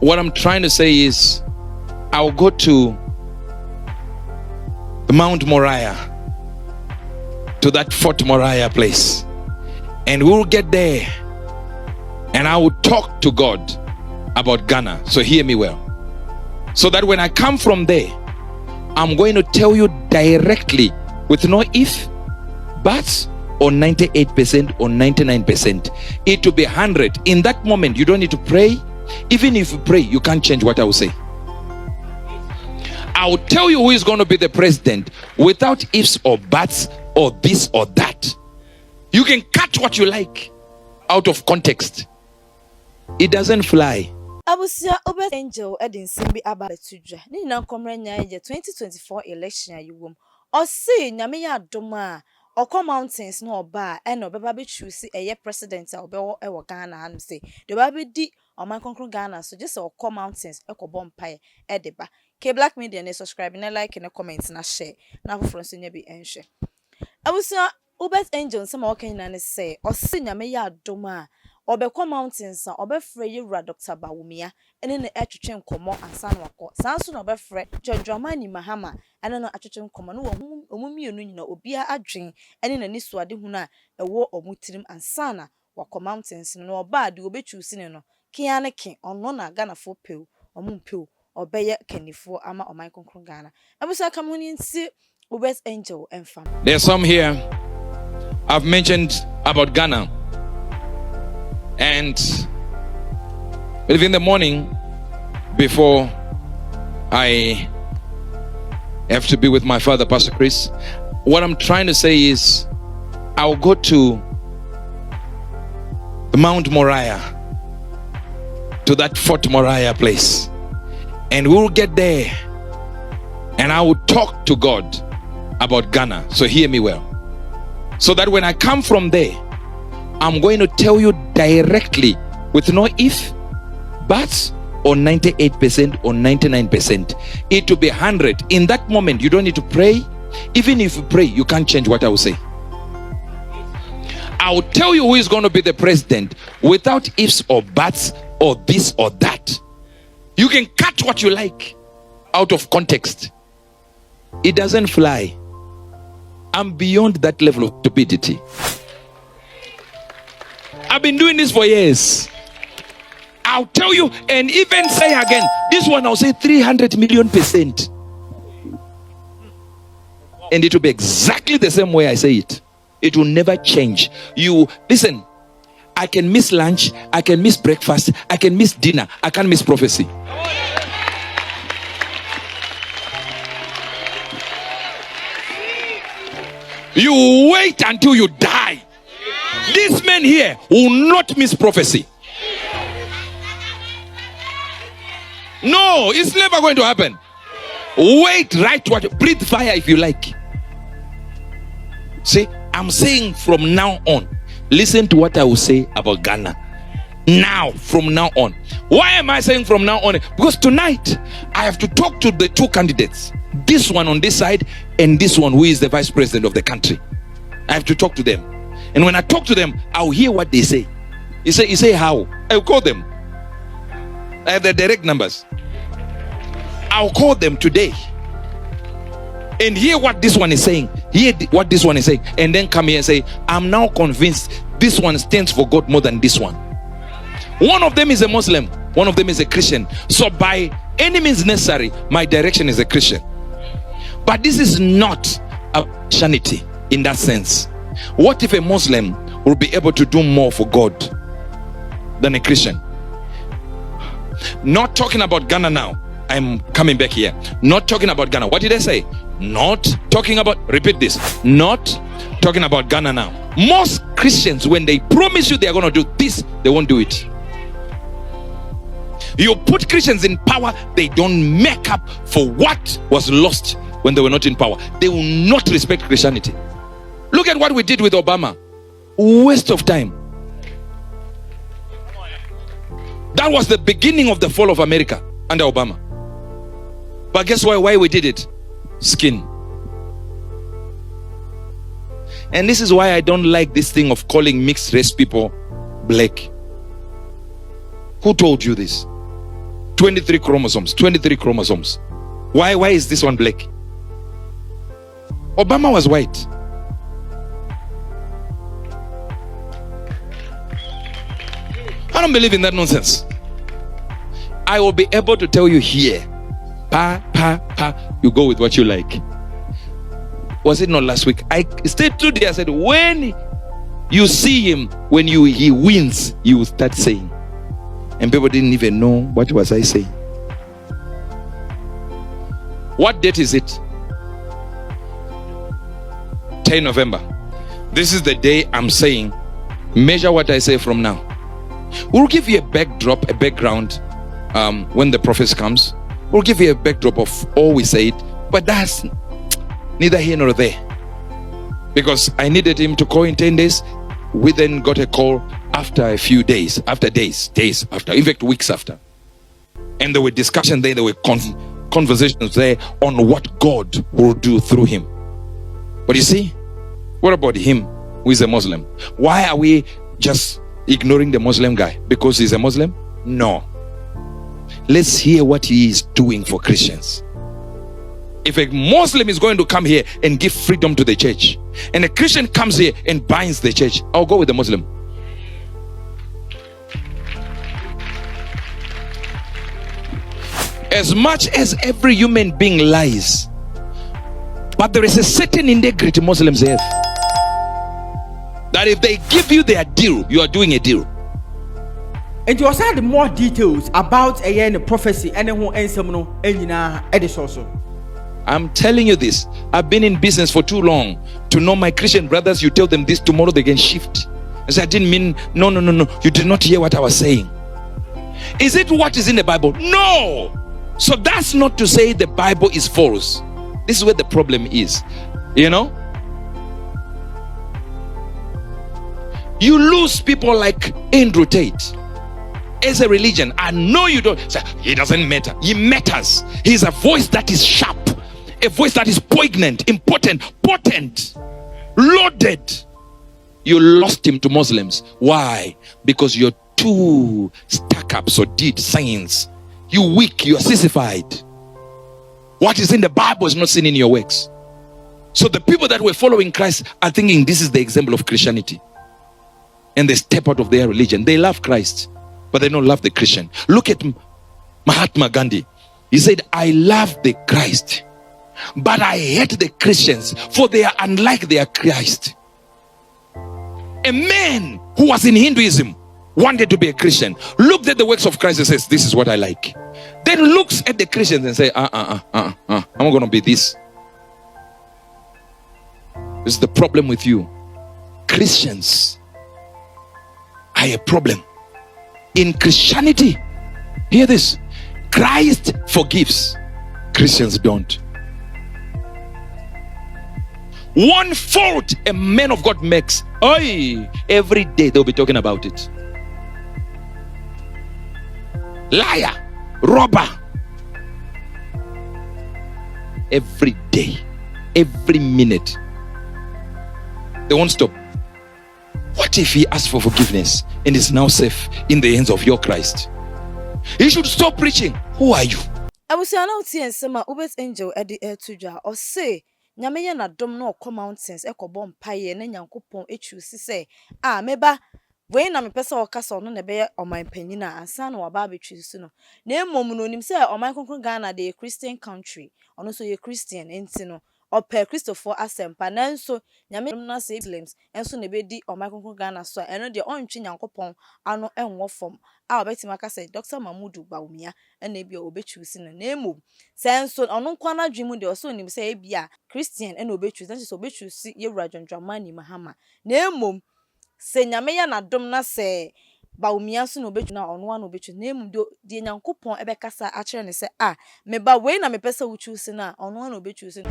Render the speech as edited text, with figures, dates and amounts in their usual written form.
What I'm trying to say is, I'll go to Mount Morai, to that Fort Morai place, and we'll get there, and I will talk to God about Ghana. So hear me well, so that when I come from there, I'm going to tell you directly, with no if, buts, or 98% or 99%. It will be 100. In that moment, you don't need to pray. Even if you pray, you can't change what I will say. I will tell you who is going to be the president without ifs or buts or this or that. You can cut what you like out of context. It doesn't fly. Abusia Uebert Angel Edin Simbi Abaletudra. Ni na komrenya ye 2024 election ayiwom. Osi nyame ya doma Oko mountains no oba e no beba be choose eye president a obewo e wo Ghana han say. De ba be di oman konkron Ghana so just Oko mountains e ko bompae e de ba. K Black Media ne subscribe na like na comment na share na for so nya bi enhwe. Abusia Uebert Angel nsema okan na ne say osi nyame ya doma Obekwa mountains na obefre yewura Dr. Bawumia ene ne atwetwe nkomo ansan wako sanso na obefre Jodramani Mahama ene no atwetwe nkomo no omumienu nyina obia adwen ene na nisuade hu na ewo omutirim ansana wako mountains no oba de obechusi ne no kia ne ke ono na Ghana fo pew omumpew obeye kanifo ama oman konkron Ghana abusa kamuni nsi Uebert Angel enfam. There's some here I've mentioned about Ghana. And in the morning, before I have to be with my father, Pastor Chris, what I'm trying to say is, I'll go to Mount Morai, to that Fort Morai place, and we'll get there, and I will talk to God about Ghana. So hear me well, so that when I come from there, I'm going to tell you directly, with no if, buts, or 98% or 99%. It will be 100. In that moment, you don't need to pray. Even if you pray, you can't change what I will say. I will tell you who is going to be the president without ifs or buts or this or that. You can cut what you like out of context. It doesn't fly. I'm beyond that level of stupidity. I've been doing this for years. I'll tell you and even say again, this one I'll say 300 million%. And it will be exactly the same way I say it. It will never change. You listen, I can miss lunch, I can miss breakfast, I can miss dinner, I can't miss prophecy. You wait until you die. These men here will not miss prophecy. No, it's never going to happen. Wait, right? What? Breathe fire if you like. See, I'm saying from now on, listen to what I will say about Ghana. Now, from now on. Why am I saying from now on? Because tonight, I have to talk to the two candidates. This one on this side and this one who is the vice president of the country. I have to talk to them. And when I talk to them, I'll hear what they say. You say how? I'll call them. I have their direct numbers. I'll call them today. And hear what this one is saying. Hear what this one is saying. And then come here and say, I'm now convinced this one stands for God more than this one. One of them is a Muslim. One of them is a Christian. So by any means necessary, my direction is a Christian. But this is not a Christianity in that sense. What if a Muslim will be able to do more for God than a Christian? Not talking about Ghana now. I'm coming back here. Not talking about Ghana. What did I say? Not talking about, repeat this. Not talking about Ghana now. Most Christians, when they promise you they are going to do this, they won't do it. You put Christians in power, they don't make up for what was lost when they were not in power. They will not respect Christianity. Look at what we did with Obama. Waste of time. That was the beginning of the fall of America under Obama. But guess why we did it? Skin. And this is why I don't like this thing of calling mixed race people black. Who told you this? 23 chromosomes. 23 chromosomes. Why is this one black? Obama was white. I don't believe in that nonsense. I will be able to tell you here. You go with what you like. Was it not last week? I stayed today. I said, when you see him, when he wins, you will start saying. And people didn't even know what was I saying. What date is it? 10 November. This is the day I'm saying, measure what I say from now. We'll give you a backdrop, a background when the prophet comes. We'll give you a backdrop of all we said, but that's neither here nor there. Because I needed him to call in 10 days. We then got a call after a few days, after days after, in fact, weeks after. And there were discussions there, there were conversations there on what God will do through him. But you see, what about him who is a Muslim? Why are we just ignoring the Muslim guy? Because he's a Muslim? No. Let's hear what he is doing for Christians. If a Muslim is going to come here and give freedom to the church, and a Christian comes here and binds the church, I'll go with the Muslim. As much as every human being lies, but there is a certain integrity Muslims have, that if they give you their deal, you are doing a deal. And you also had more details about a prophecy and who answer no also. I'm telling you this. I've been in business for too long to know my Christian brothers. You tell them this, tomorrow they can shift. I said, I didn't mean, no. You did not hear what I was saying. Is it what is in the Bible? No. So that's not to say the Bible is false. This is where the problem is. You know? You lose people like Andrew Tate as a religion. I know you don't say he doesn't matter. He matters. He's a voice that is sharp, a voice that is poignant, important, potent, loaded. You lost him to Muslims. Why? Because you're too stuck up, so did science. You weak, you are sissified. What is in the Bible is not seen in your works. So the people that were following Christ are thinking this is the example of Christianity. And they step out of their religion. They love Christ, but they don't love the Christian. Look at Mahatma Gandhi. He said, I love the Christ, but I hate the Christians, for they are unlike their Christ. A man who was in Hinduism wanted to be a Christian, looked at the works of Christ and says, this is what I like. Then looks at the Christians and say, I'm not going to be this. This is the problem with you. Christians are a problem. In Christianity, hear this, Christ forgives, Christians don't. One fault a man of God makes, every day they'll be talking about it. Liar, robber. Every day, every minute, they won't stop. What if he asks for forgiveness and is now safe in the hands of your Christ? He should stop preaching. Who are you? I was an out here and summer Uebert angel at the air to jar or say, Nyamaya na dom no come mountains, echo bomb pie and yankupon echu say, meba. When I'm a person or castle on a bear or my penina and son or baby choosino. Name Momuno himself or my Ghana, the Christian country, and also a Christian intino, or per Christopher Assem, Panenso, Yamina siblings, and soon a baby or my Ghana, so and the orange chin yankopon, are no and war from. Our Betty Maca said, Dr. Mamudu Baumia, and maybe obey choosing a name. Sanson or no corner dream de or so him say, Bia, Christian and obey choose, and so obey choose see your Rajan Dramani Mahama. Name se nyame na dom na se baumia so no betu na ono wa no betu na emu de nyankopon ebekasa a kire ne se me ba we na me pese wo choose na ono wa no betu se